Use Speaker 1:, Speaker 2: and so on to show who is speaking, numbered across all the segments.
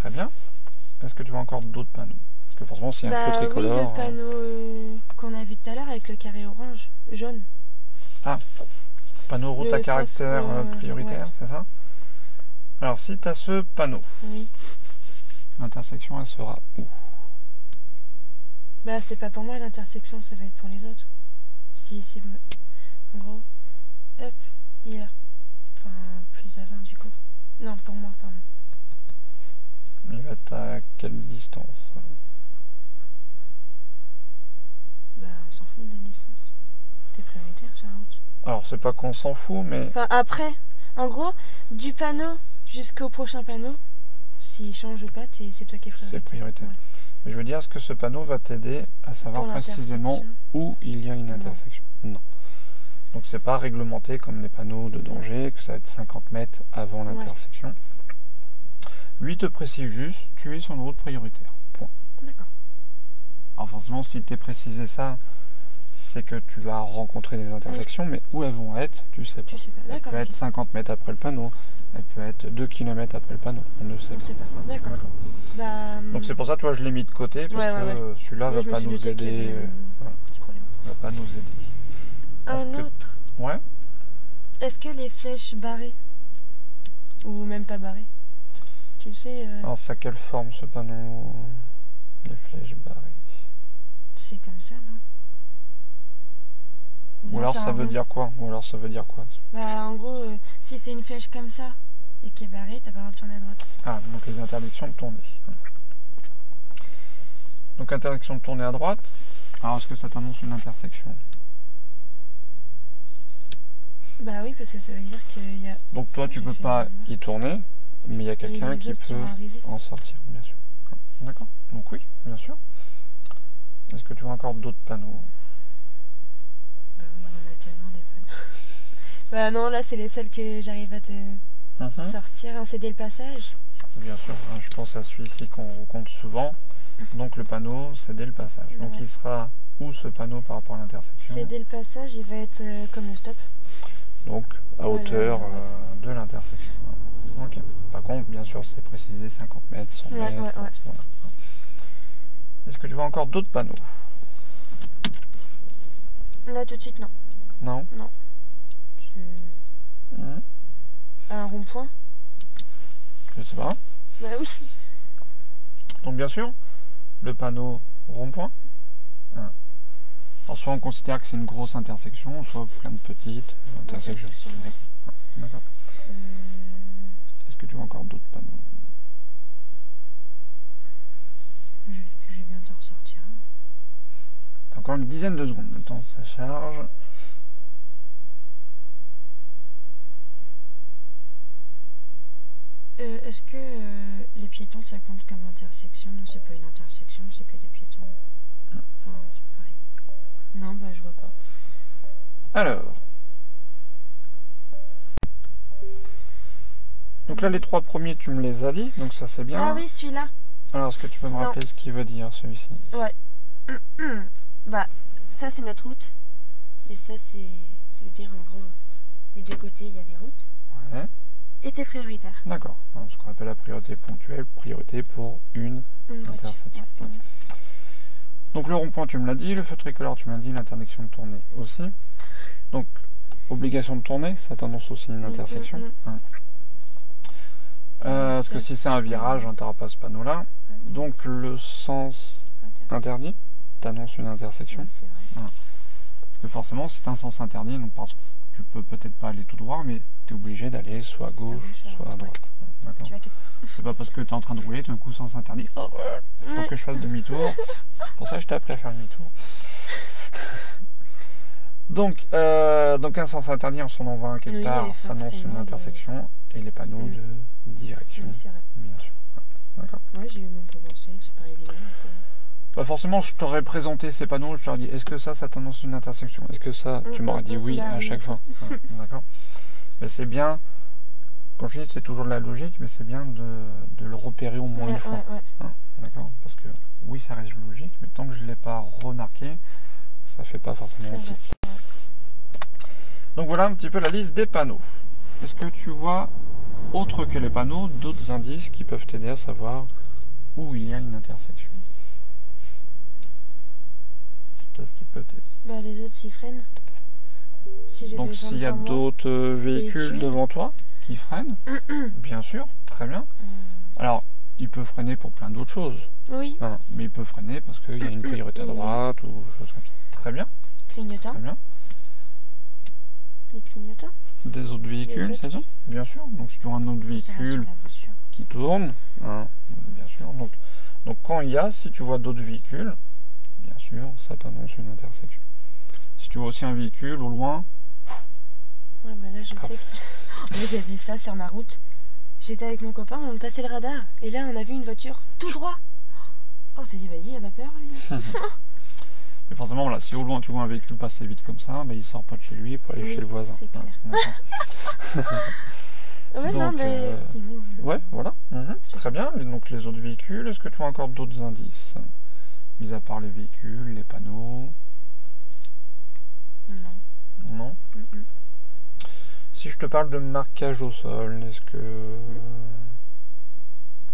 Speaker 1: Très bien. Est-ce que tu vois encore d'autres panneaux? Parce que forcément, s'il y a un feu tricolore...
Speaker 2: Oui, le panneau qu'on a vu tout à l'heure avec le carré orange, jaune.
Speaker 1: Ah, panneau route à caractère prioritaire, c'est ça? Alors, si tu as ce panneau,
Speaker 2: oui.
Speaker 1: L'intersection, elle sera où?
Speaker 2: Bah, c'est pas pour moi l'intersection, ça va être pour les autres. Si, en gros, hop, il est là. Enfin, plus avant du coup. Non, pour moi, pardon.
Speaker 1: Il va être à quelle distance?
Speaker 2: Bah, on s'en fout de la distance. T'es prioritaire sur la route.
Speaker 1: Alors, c'est pas qu'on s'en fout, mais...
Speaker 2: Enfin, après, en gros, du panneau jusqu'au prochain panneau, s'il change ou pas, c'est toi qui es prioritaire.
Speaker 1: C'est prioritaire. Ouais. Je veux dire, est-ce que ce panneau va t'aider à savoir précisément où il y a une intersection? Non. Donc, c'est pas réglementé comme les panneaux de danger, que ça va être 50 mètres avant l'intersection. Ouais. Lui te précise juste, tu es sur une route prioritaire. Point.
Speaker 2: D'accord.
Speaker 1: Alors, forcément, si tu es précisé ça, c'est que tu vas rencontrer des intersections, mais où elles vont être, tu sais pas. Elle peut être 50 mètres après le panneau, elle peut être 2 km après le panneau, on ne sait pas.
Speaker 2: D'accord.
Speaker 1: Donc c'est pour ça, toi, je l'ai mis de côté, parce que celui-là va pas nous aider. Va pas nous aider.
Speaker 2: Un autre.
Speaker 1: Ouais.
Speaker 2: Est-ce que les flèches barrées, ou même pas barrées, tu sais...
Speaker 1: Alors, c'est à quelle forme ce panneau? Les flèches barrées.
Speaker 2: C'est comme ça, non?
Speaker 1: Ou alors ça veut dire quoi?
Speaker 2: Bah en gros, si c'est une flèche comme ça et qui est barrée, t'as pas le droit de tourner à droite.
Speaker 1: Ah, donc les interdictions de tourner. Donc interdiction de tourner à droite. Alors est-ce que ça t'annonce une intersection?
Speaker 2: Bah oui, parce que ça veut dire qu'il y a...
Speaker 1: Donc toi tu peux pas y tourner, mais il y a quelqu'un qui peut en sortir, bien sûr. D'accord. Donc oui, bien sûr. Est-ce que tu vois encore d'autres panneaux?
Speaker 2: Bah oui, il y en a tellement des panneaux. Bah non, là c'est les seuls que j'arrive à te sortir. Céder le passage.
Speaker 1: Bien sûr, je pense à celui-ci qu'on rencontre souvent. Donc le panneau, céder le passage. Donc il sera où ce panneau par rapport à l'intersection?
Speaker 2: Céder le passage, il va être comme le stop.
Speaker 1: Donc à hauteur de l'intersection. Ok. Par contre, bien sûr, c'est précisé 50 mètres, 100 mètres. Voilà. Est-ce que tu vois encore d'autres panneaux?
Speaker 2: Là tout de suite, non.
Speaker 1: Non?
Speaker 2: Non. Un rond-point?
Speaker 1: Je sais pas.
Speaker 2: Bah oui.
Speaker 1: Donc bien sûr, le panneau rond-point. Alors soit on considère que c'est une grosse intersection, soit plein de petites intersections. D'accord. Est-ce que tu vois encore d'autres panneaux?
Speaker 2: Je vais bientôt ressortir.
Speaker 1: T'as encore une dizaine de secondes, le temps ça charge.
Speaker 2: Est-ce que les piétons ça compte comme intersection? Non, c'est pas une intersection, c'est que des piétons. Enfin, c'est pareil. Non, bah je vois pas.
Speaker 1: Alors. Donc là, les trois premiers, tu me les as dit, donc ça c'est bien.
Speaker 2: Ah oui, celui-là.
Speaker 1: Alors, est-ce que tu peux me rappeler ce qu'il veut dire, celui-ci?
Speaker 2: Ouais. Bah, ça c'est notre route. Et ça veut dire en gros, des deux côtés il y a des routes.
Speaker 1: Ouais.
Speaker 2: Et t'es prioritaire.
Speaker 1: D'accord. Ce qu'on appelle la priorité ponctuelle, priorité pour une intersection. Ouais. Donc le rond-point, tu me l'as dit, le feu tricolore, tu me l'as dit, l'interdiction de tourner aussi. Donc, obligation de tourner, ça t'annonce aussi une intersection. Parce que si c'est un virage, on n'aura pas ce panneau-là. Donc le sens interdit t'annonce une intersection.
Speaker 2: Oui,
Speaker 1: parce que forcément, c'est un sens interdit, donc tu peux peut-être pas aller tout droit, mais tu es obligé d'aller soit à gauche, soit à droite. D'accord. C'est pas parce que tu es en train de rouler, tout d'un coup, sens interdit. Oh, faut que je fasse demi-tour. Pour ça, je t'ai appris à faire demi-tour. Donc un sens interdit, on s'en envoie quelque part, ça annonce une intersection et les panneaux de direction.
Speaker 2: Oui, c'est vrai.
Speaker 1: Bien sûr. D'accord.
Speaker 2: Ouais, j'ai même pas pensé, c'est pas évident.
Speaker 1: Bah forcément, je t'aurais présenté ces panneaux, je t'aurais dit, est-ce que ça t'annonce une intersection? Est-ce que ça, tu m'aurais dit oui à chaque fois. D'accord. Mais c'est bien, quand je dis c'est toujours de la logique, mais c'est bien de le repérer au moins une fois. D'accord. Parce que oui, ça reste logique, mais tant que je ne l'ai pas remarqué, ça fait pas forcément tilt. Donc voilà un petit peu la liste des panneaux. Est-ce que tu vois autre que les panneaux, d'autres indices qui peuvent t'aider à savoir où il y a une intersection. Qu'est-ce qui peut t'aider?
Speaker 2: Bah, les autres, s'ils freinent. Si j'ai
Speaker 1: Donc
Speaker 2: des gens
Speaker 1: s'il y a
Speaker 2: devant moi.
Speaker 1: d'autres véhicules devant toi qui freinent, bien sûr, très bien. Alors, il peut freiner pour plein d'autres choses.
Speaker 2: Oui.
Speaker 1: Non, mais il peut freiner parce qu'il y a une priorité à droite ou chose comme ça. Très bien.
Speaker 2: Clignotant.
Speaker 1: Très bien.
Speaker 2: Les clignotants.
Speaker 1: Des autres véhicules, c'est ça? Bien sûr. Donc si tu as un autre véhicule qui tourne, hein, bien sûr. Donc quand il y a, si tu vois d'autres véhicules, bien sûr, ça t'annonce une intersection. Si tu vois aussi un véhicule au loin,
Speaker 2: ouais, bah là je sais que j'ai vu ça sur ma route. J'étais avec mon copain, on passait le radar et là on a vu une voiture tout droit. Oh, on s'est dit vas-y, il a pas peur lui.
Speaker 1: Mais forcément, voilà, si au loin tu vois un véhicule passer vite comme ça, bah, il sort pas de chez lui pour aller chez le voisin.
Speaker 2: C'est clair. Ouais,
Speaker 1: donc,
Speaker 2: non, mais sinon.
Speaker 1: Ouais, voilà. Très bien. Et donc les autres véhicules, est-ce que tu as encore d'autres indices? Mis à part les véhicules, les panneaux?
Speaker 2: Non.
Speaker 1: Non. Si je te parle de marquage au sol, est-ce que...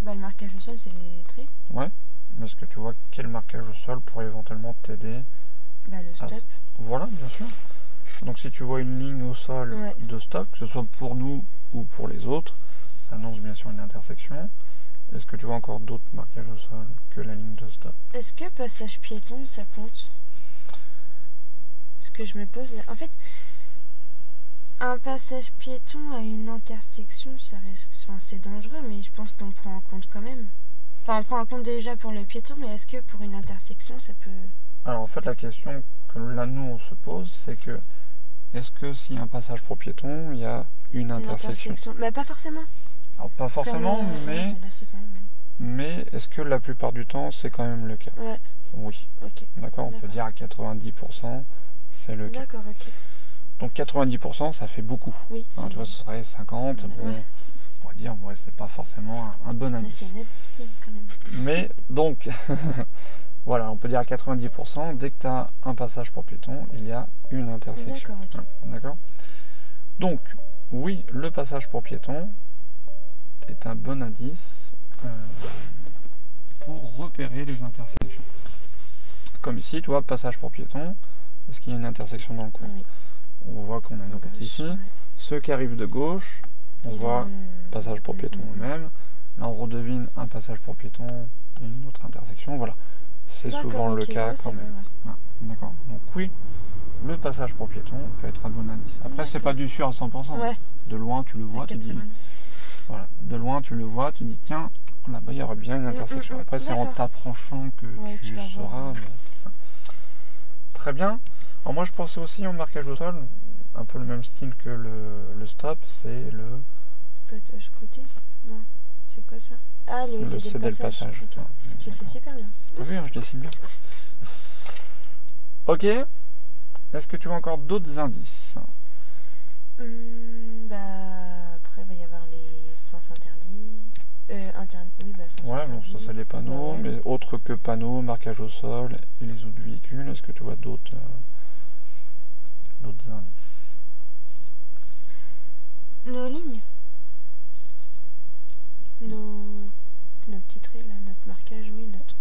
Speaker 2: Bah, le marquage au sol, c'est les traits.
Speaker 1: Ouais. Est-ce que tu vois quel marquage au sol pourrait éventuellement t'aider?
Speaker 2: Bah, le stop.
Speaker 1: Voilà, bien sûr. Donc si tu vois une ligne au sol de stop, que ce soit pour nous ou pour les autres, ça annonce bien sûr une intersection. Est-ce que tu vois encore d'autres marquages au sol que la ligne de stop?
Speaker 2: Est-ce que passage piéton, ça compte? Ce que je me pose là. En fait, un passage piéton à une intersection, ça risque... enfin, c'est dangereux, mais je pense qu'on prend en compte quand même. Enfin, on prend en compte déjà pour le piéton, mais est-ce que pour une intersection, ça peut...
Speaker 1: Alors en fait, la question que là, nous, on se pose, c'est que est-ce que s'il y a un passage pour piéton, il y a une intersection?
Speaker 2: Mais pas forcément.
Speaker 1: Alors pas forcément, mais est-ce que la plupart du temps, c'est quand même le cas?
Speaker 2: Ouais.
Speaker 1: Oui.
Speaker 2: Ok.
Speaker 1: D'accord, on peut dire à 90%, c'est le cas.
Speaker 2: D'accord, ok.
Speaker 1: Donc 90%, ça fait beaucoup.
Speaker 2: Oui,
Speaker 1: tu vois, ce serait 50. Bon, on pourrait dire, ouais, c'est pas forcément un bon indice.
Speaker 2: C'est 9 dixièmes quand même.
Speaker 1: Mais donc, voilà, on peut dire à 90%, dès que tu as un passage pour piéton, il y a une intersection.
Speaker 2: D'accord, ok.
Speaker 1: D'accord. Donc, oui, le passage pour piéton est un bon indice pour repérer les intersections. Comme ici, tu vois, passage pour piéton, est-ce qu'il y a une intersection dans le coin?
Speaker 2: Oui.
Speaker 1: On voit qu'on a une route ici. Ouais. Ceux qui arrivent de gauche, on voit passage pour piéton même. Là, on redevine un passage pour piéton et une autre intersection. Voilà. C'est souvent le cas quand même. Ouais. D'accord. Donc oui, le passage pour piéton peut être un bon indice. Après, c'est pas du sûr à 100%.
Speaker 2: Ouais.
Speaker 1: De loin, tu le vois, tu dis... Voilà. De loin, tu le vois, tu dis, tiens, là-bas, il y aurait bien une intersection. Après, c'est en t'approchant que tu sauras. Mais... Très bien. Alors moi, je pensais aussi en marquage au sol, un peu le même style que le stop, c'est le...
Speaker 2: Potage côté? Non. C'est quoi ça? Ah, le céder le passage. Okay. Tu le fais super bien.
Speaker 1: T'as vu, hein, je dessine bien. Ok. Est-ce que tu as encore d'autres indices?
Speaker 2: Bah, après, il va y avoir les sens interdits. Oui, bah, sens interdits.
Speaker 1: Ouais, bon, ça, c'est les panneaux. Ouais. Mais autres que panneaux, marquage au sol et les autres véhicules, est-ce que tu vois d'autres indices?
Speaker 2: Nos lignes. Nos petits traits, là, notre marquage, oui, notre...